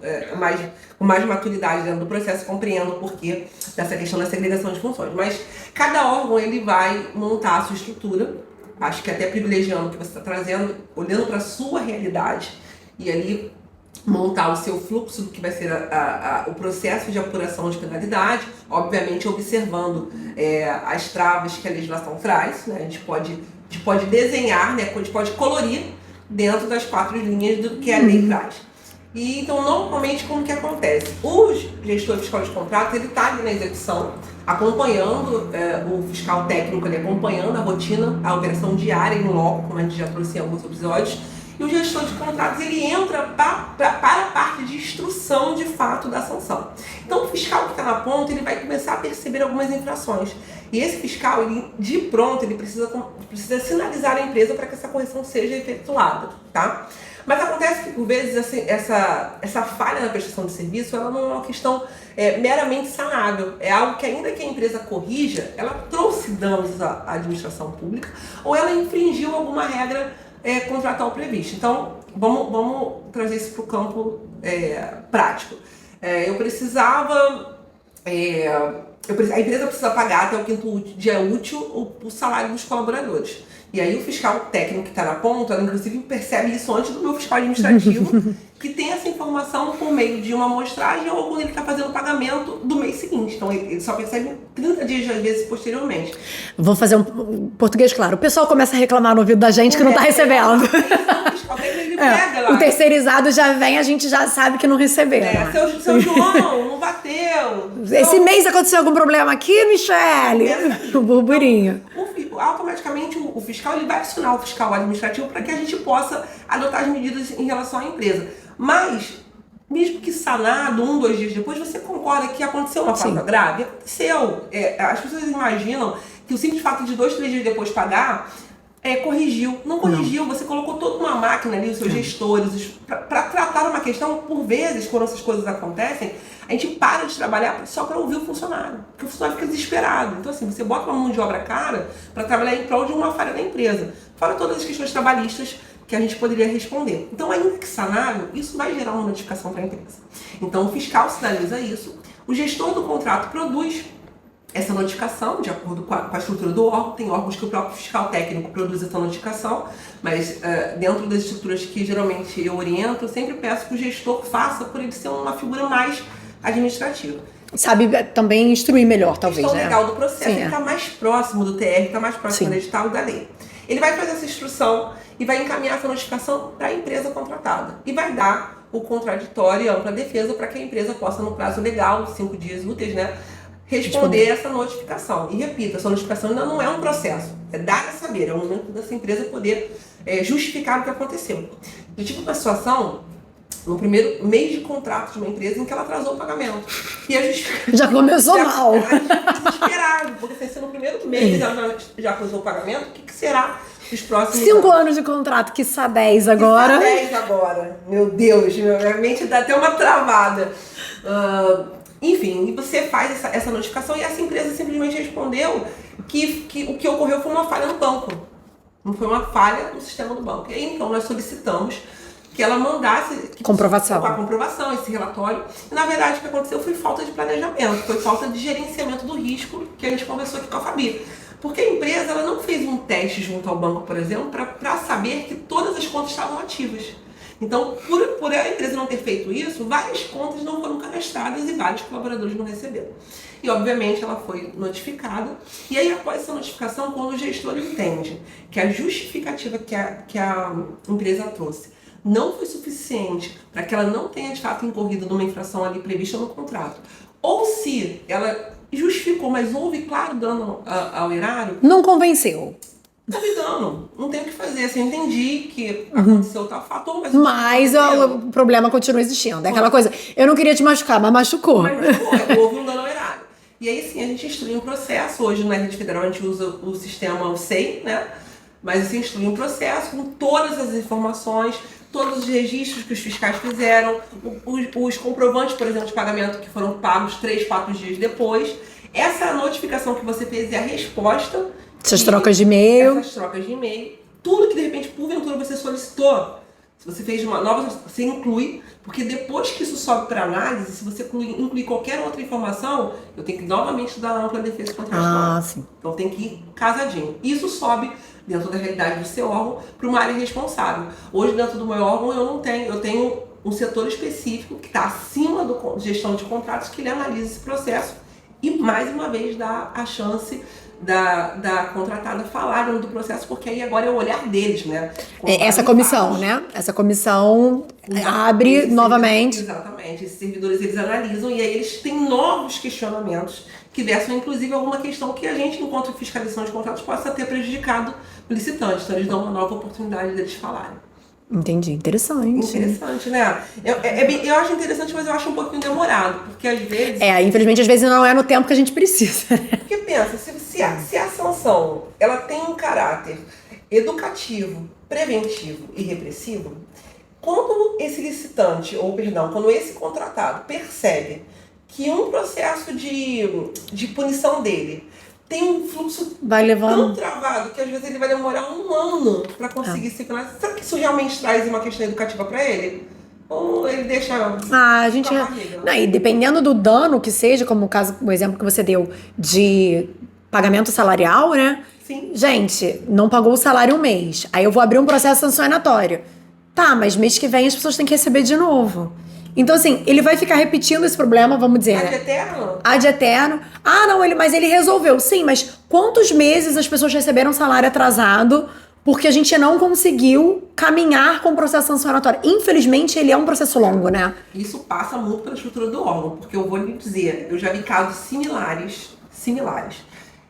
com mais maturidade dentro do processo, compreendo o porquê dessa questão da segregação de funções. Mas cada órgão ele vai montar a sua estrutura, acho que até privilegiando o que você está trazendo, olhando para a sua realidade e ali montar o seu fluxo do que vai ser o processo de apuração de penalidade, obviamente observando as travas que a legislação traz, né? A gente pode desenhar, né? A gente pode colorir dentro das 4 linhas do que a lei traz. E então, normalmente, como que acontece? O gestor fiscal de contrato, ele está ali na execução, acompanhando o fiscal técnico, ele acompanhando a rotina, a operação diária em loco, como a gente já trouxe em alguns episódios, e o gestor de contratos, ele entra para a parte de instrução, de fato, da sanção. Então, o fiscal que está na ponta, ele vai começar a perceber algumas infrações. E esse fiscal, ele, de pronto, ele precisa sinalizar a empresa para que essa correção seja efetuada, tá? Mas acontece que, por vezes, assim, essa falha na prestação de serviço, ela não é uma questão meramente sanável. É algo que, ainda que a empresa corrija, ela trouxe danos à administração pública ou ela infringiu alguma regra contratual prevista. Então, vamos trazer isso para o campo prático. Eu precisava... a empresa precisa pagar até o 5º dia útil o salário dos colaboradores. E aí o fiscal técnico que está na ponta, ela, inclusive, percebe isso antes do meu fiscal administrativo, que tem essa informação por meio de uma amostragem ou quando ele está fazendo o pagamento do mês seguinte. Então ele só percebe 30 dias, às vezes, posteriormente. Vou fazer um português claro. O pessoal começa a reclamar no ouvido da gente que não está recebendo. O fiscal técnico, ele pega lá. O terceirizado já vem, a gente já sabe que não recebeu. Seu João, não bateu. Esse mês aconteceu algum problema aqui, Michele? O burburinho. Automaticamente o fiscal ele vai acionar o fiscal administrativo para que a gente possa adotar as medidas em relação à empresa. Mas, mesmo que sanado 1, 2 dias depois, você concorda que aconteceu uma falta grave? Aconteceu. As pessoas imaginam que o simples fato de 2, 3 dias depois pagar corrigiu. Não corrigiu, você colocou toda uma máquina ali, os seus gestores, para tratar uma questão. Por vezes, quando essas coisas acontecem, a gente para de trabalhar só para ouvir o funcionário, porque o funcionário fica desesperado. Então, assim, você bota uma mão de obra cara para trabalhar em prol de uma falha da empresa. Fora todas as questões trabalhistas que a gente poderia responder. Então, ainda que sanável, isso vai gerar uma notificação para a empresa. Então, o fiscal sinaliza isso, o gestor do contrato produz essa notificação, de acordo com a estrutura do órgão. Tem órgãos que o próprio fiscal técnico produz essa notificação, mas dentro das estruturas que geralmente eu oriento, eu sempre peço que o gestor faça, por ele ser uma figura mais administrativa. Sabe também instruir melhor, talvez, questão né? legal do processo, Sim, ele está mais próximo do TR, está mais próximo do edital e da lei. Ele vai fazer essa instrução e vai encaminhar essa notificação para a empresa contratada. E vai dar o contraditório e ampla defesa para que a empresa possa, no prazo legal, 5 dias úteis, né, responder essa notificação. E repito, essa notificação ainda não é um processo, é dar a saber, é o momento dessa empresa poder justificar o que aconteceu. Eu tive uma situação no primeiro mês de contrato de uma empresa em que ela atrasou o pagamento. E a justificativa já começou mal. Desesperado, porque se no primeiro mês ela já atrasou o pagamento, o que será os próximos 5 anos de contrato, quiçá 10 agora. Quiçá 10 agora. Meu Deus, minha mente dá até uma travada. Enfim, você faz essa notificação e essa empresa simplesmente respondeu que o que ocorreu foi uma falha no banco. Não foi uma falha no sistema do banco. E aí, então, nós solicitamos que ela mandasse comprovação. A comprovação, esse relatório. E, na verdade, o que aconteceu foi falta de planejamento, foi falta de gerenciamento do risco, que a gente conversou aqui com a Fabi. Porque a empresa ela não fez um teste junto ao banco, por exemplo, para saber que todas as contas estavam ativas. Então, por a empresa não ter feito isso, várias contas não foram cadastradas e vários colaboradores não receberam. E, obviamente, ela foi notificada. E aí, após essa notificação, quando o gestor entende que a justificativa que a empresa trouxe não foi suficiente para que ela não tenha, de fato, incorrido numa infração ali prevista no contrato, ou se ela justificou, mas houve, claro, dano ao erário... Não convenceu. Houve dano. Não tem o que fazer. Assim, eu entendi que aconteceu tal fator, mas... o problema continua existindo. É aquela coisa, eu não queria te machucar, mas machucou. Houve um dano ao erário. E aí, sim, a gente instrui um processo. Hoje, na rede federal, a gente usa o sistema SEI, né? Mas assim, instrui um processo com todas as informações, todos os registros que os fiscais fizeram, os comprovantes, por exemplo, de pagamento que foram pagos 3, 4 dias depois. Essa notificação que você fez é a resposta. Essas trocas de e-mail. Essas trocas de e-mail. Tudo que, de repente, porventura você solicitou, se você fez uma nova, você inclui, porque depois que isso sobe para análise, se você incluir qualquer outra informação, eu tenho que novamente dar ampla defesa contraditória. Sim. Então tem que ir casadinho. Isso sobe dentro da realidade do seu órgão para uma área responsável. Hoje, dentro do meu órgão, eu tenho um setor específico que está acima do gestão de contratos, que ele analisa esse processo e, mais uma vez, dá a chance da contratada falar do processo, porque aí agora é o olhar deles, né? Essa comissão, né? Essa comissão abre novamente. Exatamente. Esses servidores, eles analisam e aí eles têm novos questionamentos que versam, inclusive, alguma questão que a gente, enquanto fiscalização de contratos, possa ter prejudicado o licitante. Então, eles dão uma nova oportunidade deles falarem. Entendi. Interessante. Interessante, né? Eu acho interessante, mas eu acho um pouquinho demorado, porque às vezes... infelizmente, às vezes não é no tempo que a gente precisa. Porque pensa, se a sanção ela tem um caráter educativo, preventivo e repressivo, quando esse licitante, quando esse contratado percebe que um processo de punição dele tem um fluxo tão travado que às vezes ele vai demorar 1 ano para conseguir se finalizar. Será que isso realmente traz uma questão educativa para ele? Ou ele deixa... a gente... Não, e dependendo do dano que seja, como o exemplo que você deu de pagamento salarial, né? Sim. Gente, não pagou o salário um mês. Aí eu vou abrir um processo sancionatório. Tá, mas mês que vem as pessoas têm que receber de novo. Então, assim, ele vai ficar repetindo esse problema, vamos dizer, Ad eterno? Ad eterno. Ah, não, mas ele resolveu. Sim, mas quantos meses as pessoas receberam salário atrasado porque a gente não conseguiu caminhar com o processo sancionatório? Infelizmente, ele é um processo longo, né? Isso passa muito pela estrutura do órgão, porque eu vou lhe dizer, eu já vi casos similares,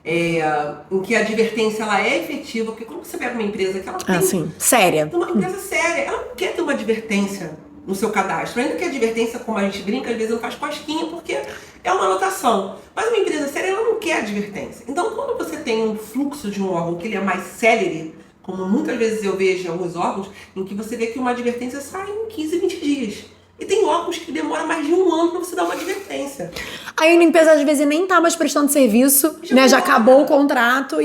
em que a advertência ela é efetiva, porque quando você pega uma empresa que ela tem... séria. Uma empresa séria, ela não quer ter uma advertência no seu cadastro. Ainda que a advertência, como a gente brinca, às vezes não faz cosquinha, porque é uma anotação. Mas uma empresa séria, ela não quer advertência. Então, quando você tem um fluxo de um órgão que ele é mais célere, como muitas vezes eu vejo em alguns órgãos, em que você vê que uma advertência sai em 15, 20 dias. E tem órgãos que demoram mais de 1 ano para você dar uma advertência. Aí a empresa, às vezes, nem tá mais prestando serviço, já acabou o contrato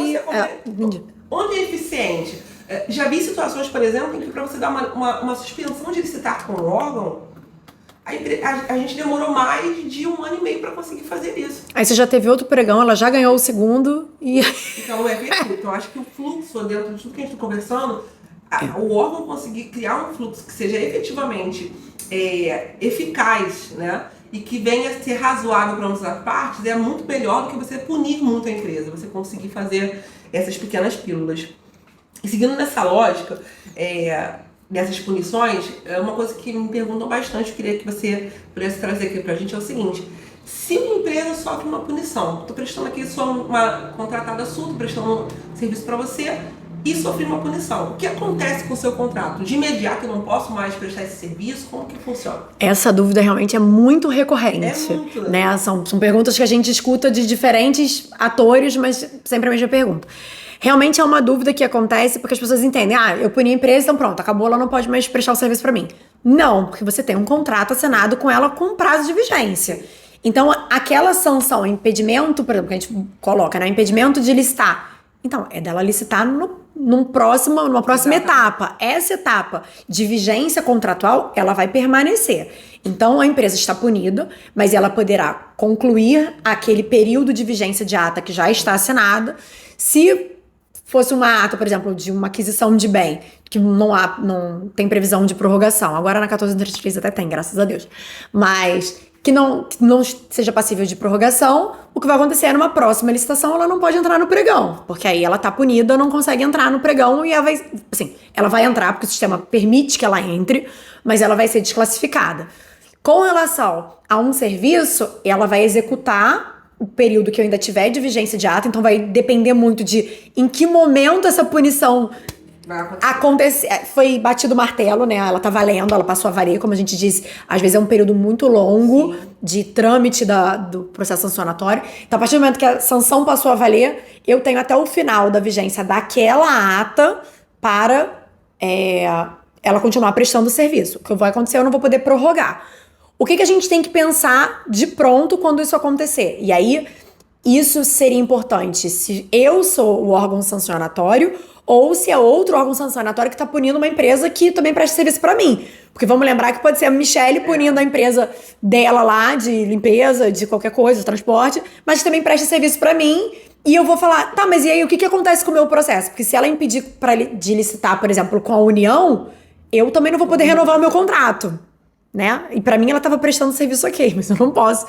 Onde é eficiente? Já vi situações, por exemplo, em que para você dar uma suspensão de licitar com o órgão, A gente demorou mais de 1 ano e meio para conseguir fazer isso. Aí você já teve outro pregão, ela já ganhou o segundo e... Então, então, acho que o fluxo, dentro de tudo que a gente está conversando, o órgão conseguir criar um fluxo que seja efetivamente eficaz, né? E que venha a ser razoável para ambas as partes, é muito melhor do que você punir muito a empresa, você conseguir fazer essas pequenas pílulas. E seguindo nessa lógica, dessas punições, é uma coisa que me perguntam bastante, eu queria que você pudesse trazer aqui pra gente, é o seguinte: se uma empresa sofre uma punição, estou prestando aqui, sou uma contratada sua, estou prestando um serviço para você e sofri uma punição, o que acontece com o seu contrato? De imediato eu não posso mais prestar esse serviço? Como que funciona? Essa dúvida realmente é muito recorrente. É muito, né? São perguntas que a gente escuta de diferentes atores, mas sempre a mesma pergunta. Realmente é uma dúvida que acontece porque as pessoas entendem, eu puni a empresa, então pronto, acabou, ela não pode mais prestar o serviço para mim. Não, porque você tem um contrato assinado com ela com prazo de vigência. Então, aquela sanção, impedimento, por exemplo, que a gente coloca, né? Impedimento de licitar. Então, é dela licitar numa próxima etapa. Essa etapa de vigência contratual, ela vai permanecer. Então, a empresa está punida, mas ela poderá concluir aquele período de vigência de ata que já está assinada. Se fosse uma ata, por exemplo, de uma aquisição de bem, que não tem previsão de prorrogação. Agora na 1433 até tem, graças a Deus. Mas que não seja passível de prorrogação, o que vai acontecer é numa próxima licitação ela não pode entrar no pregão, porque aí ela tá punida, não consegue entrar no pregão e ela vai entrar porque o sistema permite que ela entre, mas ela vai ser desclassificada. Com relação a um serviço, ela vai executar o período que eu ainda tiver de vigência de ata, então vai depender muito de em que momento essa punição acontecer. Foi batido o martelo, né? Ela tá valendo, ela passou a valer, como a gente disse, às vezes é um período muito longo de trâmite do processo sancionatório. Então, a partir do momento que a sanção passou a valer, eu tenho até o final da vigência daquela ata para ela continuar prestando o serviço. O que vai acontecer, eu não vou poder prorrogar. O que a gente tem que pensar de pronto quando isso acontecer? E aí, isso seria importante se eu sou o órgão sancionatório ou se é outro órgão sancionatório que está punindo uma empresa que também presta serviço para mim. Porque vamos lembrar que pode ser a Michelle punindo a empresa dela lá, de limpeza, de qualquer coisa, de transporte, mas que também presta serviço para mim. E eu vou falar, tá, mas e aí o que acontece com o meu processo? Porque se ela impedir de licitar, por exemplo, com a União, eu também não vou poder renovar o meu contrato. Né? E pra mim ela estava prestando serviço ok, mas eu não posso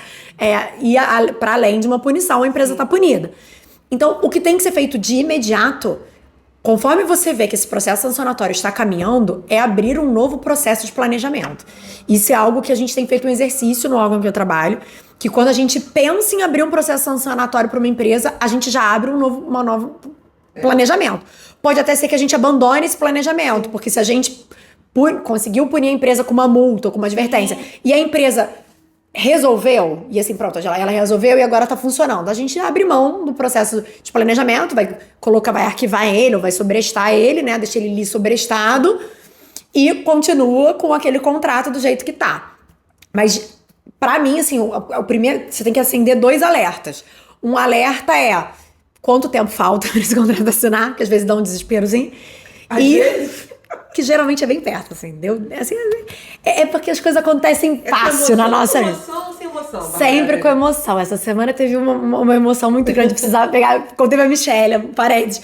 ir para além de uma punição, a empresa está punida. Então, o que tem que ser feito de imediato, conforme você vê que esse processo sancionatório está caminhando, é abrir um novo processo de planejamento. Isso é algo que a gente tem feito um exercício no órgão que eu trabalho, que quando a gente pensa em abrir um processo sancionatório para uma empresa, a gente já abre um novo planejamento. Pode até ser que a gente abandone esse planejamento, porque se a gente conseguiu punir a empresa com uma multa ou com uma advertência, e a empresa resolveu, e assim, pronto, ela resolveu e agora tá funcionando. A gente abre mão do processo de planejamento, vai arquivar ele, ou vai sobrestar ele, né, deixa ele ali sobrestado, e continua com aquele contrato do jeito que tá. Mas, pra mim, assim, o primeiro, você tem que acender 2 alertas. Um alerta é quanto tempo falta pra esse contrato assinar, que às vezes dá um desesperozinho. Que geralmente é bem perto, assim, entendeu? É porque as coisas acontecem fácil na nossa vida. Sem emoção. Sempre com emoção. Essa semana teve uma emoção muito grande. Precisava pegar, contei pra Michelle, parede.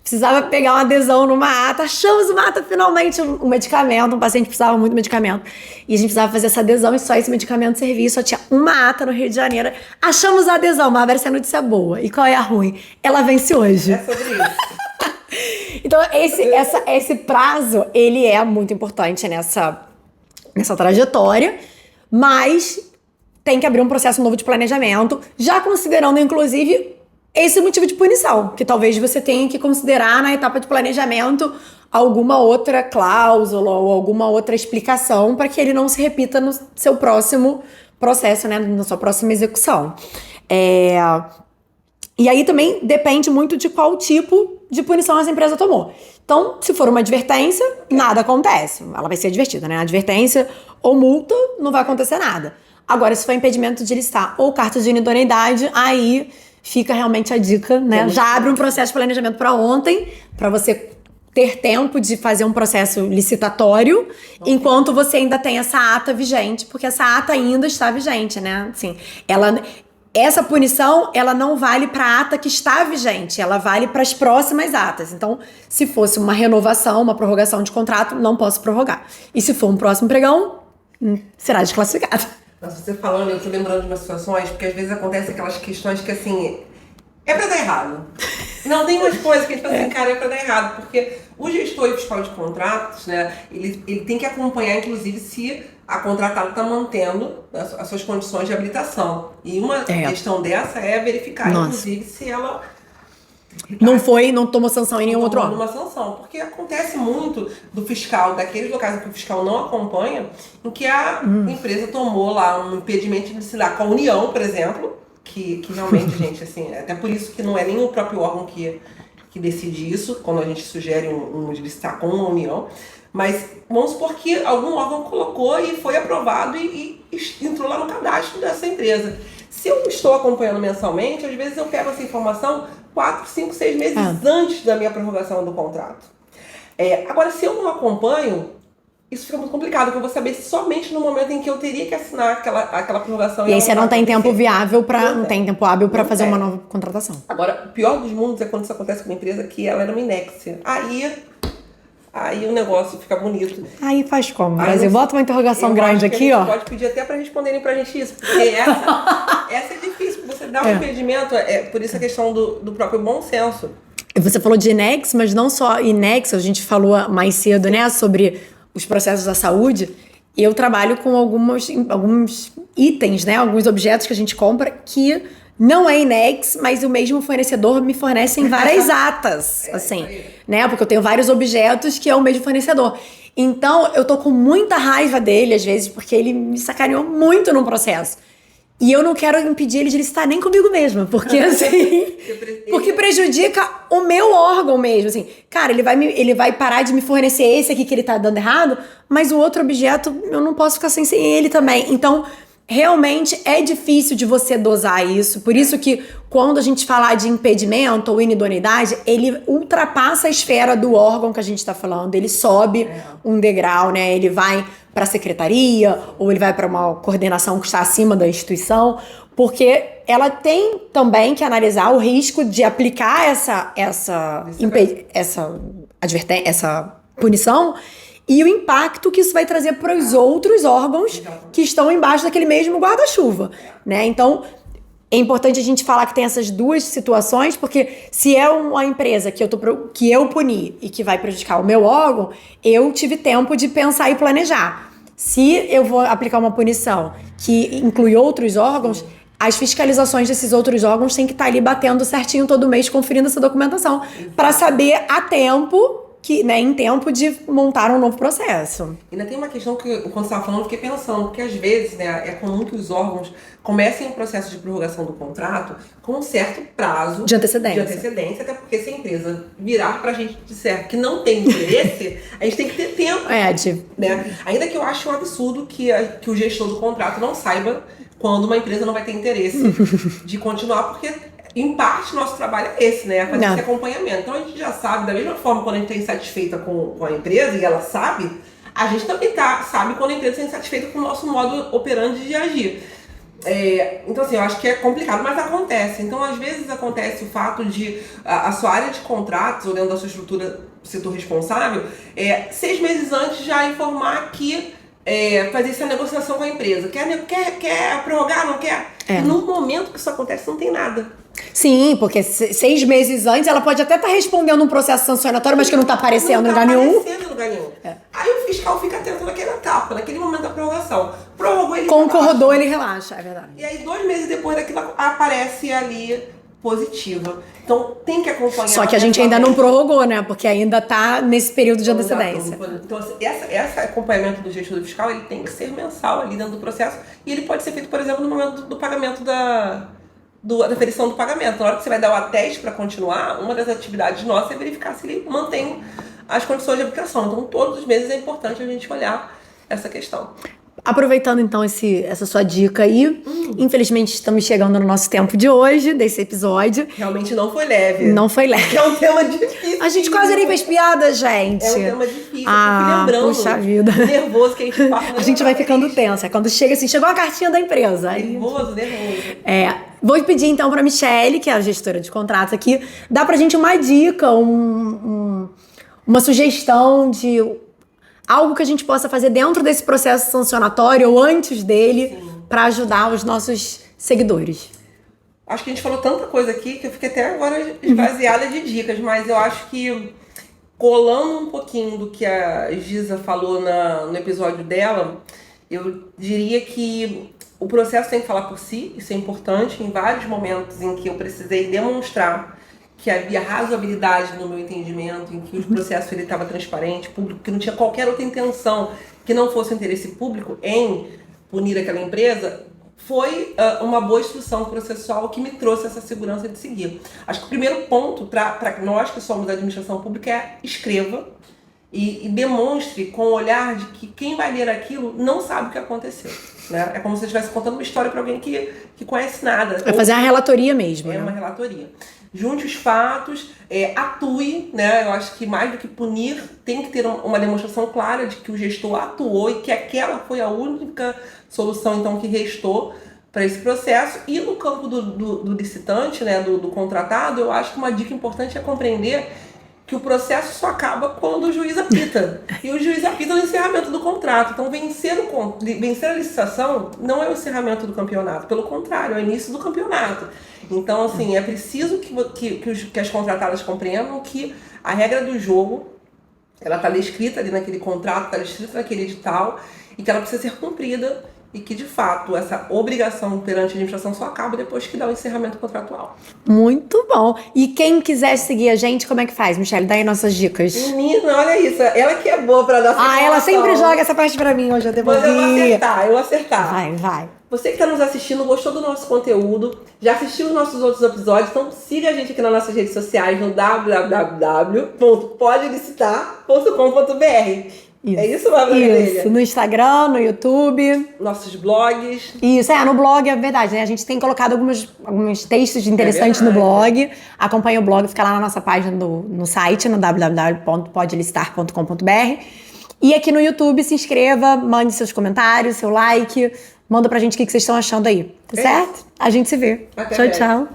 Precisava pegar uma adesão numa ata. Achamos uma ata, finalmente, um medicamento. Um paciente precisava muito de medicamento. E a gente precisava fazer essa adesão e só esse medicamento servia. Só tinha uma ata no Rio de Janeiro. Achamos a adesão, mas essa notícia é boa. E qual é a ruim? Ela vence hoje. É sobre isso. Então, esse prazo, ele é muito importante nessa trajetória, mas tem que abrir um processo novo de planejamento, já considerando, inclusive, esse motivo de punição, que talvez você tenha que considerar na etapa de planejamento alguma outra cláusula ou alguma outra explicação para que ele não se repita no seu próximo processo, né, na sua próxima execução. E aí também depende muito de qual tipo de punição essa empresa tomou. Então, se for uma advertência, nada acontece. Ela vai ser advertida, né? Advertência ou multa, não vai acontecer nada. Agora, se for impedimento de licitar ou carta de inidoneidade, aí fica realmente a dica, né? Já abre um processo de planejamento para ontem, para você ter tempo de fazer um processo licitatório enquanto você ainda tem essa ata vigente, porque essa ata ainda está vigente, né? Assim, essa punição, ela não vale para a ata que está vigente, ela vale para as próximas atas. Então, se fosse uma renovação, uma prorrogação de contrato, não posso prorrogar. E se for um próximo pregão, será desclassificado. Nossa, você falando, eu tô lembrando de umas situações, porque às vezes acontecem aquelas questões que, assim, é pra dar errado. Não, tem umas coisas que a gente fala assim, cara, é pra dar errado, porque o gestor e fiscal de contratos, né, ele tem que acompanhar, inclusive, se a contratada está mantendo as suas condições de habilitação. E uma questão dessa é verificar, inclusive, se ela não tomou sanção em nenhum outro órgão. Não tomou nenhuma sanção, porque acontece muito do fiscal, daqueles locais que o fiscal não acompanha, em que a empresa tomou lá um impedimento de licitar com a União, por exemplo, que realmente, gente, assim, até por isso que não é nem o próprio órgão que decide isso, quando a gente sugere um de licitar com a União, mas vamos supor que algum órgão colocou e foi aprovado e entrou lá no cadastro dessa empresa. Se eu estou acompanhando mensalmente, às vezes eu pego essa informação 4, 5, 6 meses antes da minha prorrogação do contrato. Agora, se eu não acompanho, isso fica muito complicado, porque eu vou saber somente no momento em que eu teria que assinar aquela prorrogação. E aí você não tem tempo viável não tem tempo hábil para fazer uma nova contratação. Agora, o pior dos mundos é quando isso acontece com uma empresa que ela era uma inexia. Aí o negócio fica bonito. Aí faz como, Brasil? Bota uma interrogação grande aqui, ó. Pode pedir até para responderem pra gente isso, porque essa é difícil. Você dá um impedimento, por isso a questão do próprio bom senso. Você falou de INEX, mas não só INEX, a gente falou mais cedo, né, sobre os processos da saúde. Eu trabalho com alguns itens, né, alguns objetos que a gente compra que não é INEX, mas o mesmo fornecedor me fornece em várias atas, assim, né? Porque eu tenho vários objetos que é o mesmo fornecedor. Então, eu tô com muita raiva dele, às vezes, porque ele me sacaneou muito no processo. E eu não quero impedir ele de licitar nem comigo mesma, porque assim... porque prejudica o meu órgão mesmo, assim. Cara, ele vai parar de me fornecer esse aqui que ele tá dando errado, mas o outro objeto, eu não posso ficar sem ele também. Então... realmente é difícil de você dosar isso, por isso que quando a gente falar de impedimento ou inidoneidade, ele ultrapassa a esfera do órgão que a gente está falando, ele sobe um degrau, né? Ele vai para a secretaria ou ele vai para uma coordenação que está acima da instituição, porque ela tem também que analisar o risco de aplicar essa punição e o impacto que isso vai trazer para os outros órgãos que estão embaixo daquele mesmo guarda-chuva, né? Então, é importante a gente falar que tem essas duas situações, porque se é uma empresa que eu puni e que vai prejudicar o meu órgão, eu tive tempo de pensar e planejar. Se eu vou aplicar uma punição que inclui outros órgãos, as fiscalizações desses outros órgãos têm que estar ali batendo certinho todo mês, conferindo essa documentação, para saber a tempo... em tempo de montar um novo processo. Ainda tem uma questão que, quando você estava falando, eu fiquei pensando, porque às vezes, né, é comum que os órgãos comecem o processo de prorrogação do contrato com um certo prazo de antecedência, até porque se a empresa virar pra gente disser que não tem interesse, a gente tem que ter tempo. Né? Ainda que eu ache um absurdo que o gestor do contrato não saiba quando uma empresa não vai ter interesse de continuar, porque... em parte, nosso trabalho é esse, né? Fazer esse acompanhamento. Então, a gente já sabe, da mesma forma, quando a gente está insatisfeita com a empresa, e ela sabe, a gente também sabe quando a empresa está insatisfeita com o nosso modo operandi de agir. Então, assim, eu acho que é complicado, mas acontece. Então, às vezes, acontece o fato de a sua área de contratos, ou dentro da sua estrutura, setor responsável, 6 meses antes já informar que fazer essa negociação com a empresa. Quer prorrogar, não quer? E no momento que isso acontece, não tem nada. Sim, porque 6 meses antes ela pode até estar respondendo um processo sancionatório, mas que não está aparecendo em lugar nenhum. Aí o fiscal fica atento naquela etapa, naquele momento da prorrogação. Prorrogou, ele concordou, ele relaxa, é verdade. E aí 2 meses depois daquilo aparece ali positiva. Então tem que acompanhar. Só que a gente ainda não prorrogou, né? Porque ainda está nesse período de antecedência. Então esse acompanhamento do gestor fiscal, ele tem que ser mensal ali dentro do processo. E ele pode ser feito, por exemplo, no momento do pagamento da deferição do pagamento. Na hora que você vai dar o ateste para continuar, uma das atividades nossas é verificar se ele mantém as condições de aplicação. Então, todos os meses é importante a gente olhar essa questão. Aproveitando então essa sua dica aí, infelizmente estamos chegando no nosso tempo de hoje, desse episódio. Realmente não foi leve. Não foi leve. É um tema difícil. A gente quase nem fez piada, gente. É um tema difícil. Eu fico lembrando. Puxa vida. Nervoso que a gente passa. A gente vai ficando tensa. É quando chega assim, chegou a cartinha da empresa. Nervoso. Vou pedir então pra Michele, que é a gestora de contratos aqui, dar pra gente uma dica, uma sugestão de algo que a gente possa fazer dentro desse processo sancionatório ou antes dele para ajudar os nossos seguidores. Acho que a gente falou tanta coisa aqui que eu fiquei até agora esvaziada de dicas, mas eu acho que colando um pouquinho do que a Giza falou no episódio dela, eu diria que o processo tem que falar por si, isso é importante. Em vários momentos em que eu precisei demonstrar que havia razoabilidade no meu entendimento, em que o processo estava transparente, público, que não tinha qualquer outra intenção que não fosse o interesse público em punir aquela empresa, foi uma boa instrução processual que me trouxe essa segurança de seguir. Acho que o primeiro ponto para nós que somos da administração pública é escreva e demonstre com o olhar de que quem vai ler aquilo não sabe o que aconteceu. Né? É como se você estivesse contando uma história para alguém que conhece nada. Vai fazer a relatoria mesmo. É, né? Uma relatoria. Junte os fatos, atue, né? Eu acho que mais do que punir, tem que ter uma demonstração clara de que o gestor atuou e que aquela foi a única solução, então, que restou para esse processo. E no campo do licitante, né? Do contratado, eu acho que uma dica importante é compreender que o processo só acaba quando o juiz apita. E o juiz apita no encerramento do contrato. Então, vencer a licitação não é o encerramento do campeonato. Pelo contrário, é o início do campeonato. Então, assim, é preciso que as contratadas compreendam que a regra do jogo, ela está descrita ali naquele contrato, está descrita naquele edital, e que ela precisa ser cumprida, e que, de fato, essa obrigação perante a administração só acaba depois que dá o encerramento contratual. Muito bom. E quem quiser seguir a gente, como é que faz, Michele? Dá aí nossas dicas. Menina, olha isso. Ela que é boa pra dar essa ela sempre joga essa parte pra mim, hoje eu devolvi. Mas eu vou acertar. Vai. Você que está nos assistindo, gostou do nosso conteúdo, já assistiu os nossos outros episódios, então siga a gente aqui nas nossas redes sociais no www.podelicitar.com.br. Isso. É isso, Bárbara? Isso, no Instagram, no YouTube. Nossos blogs. Isso, no blog é verdade, né? A gente tem colocado alguns textos interessantes no blog. Acompanha o blog, fica lá na nossa página no site, no www.podelicitar.com.br. E aqui no YouTube, se inscreva, mande seus comentários, seu like, manda pra gente o que vocês estão achando aí, tá certo? A gente se vê. Até tchau, breve. tchau.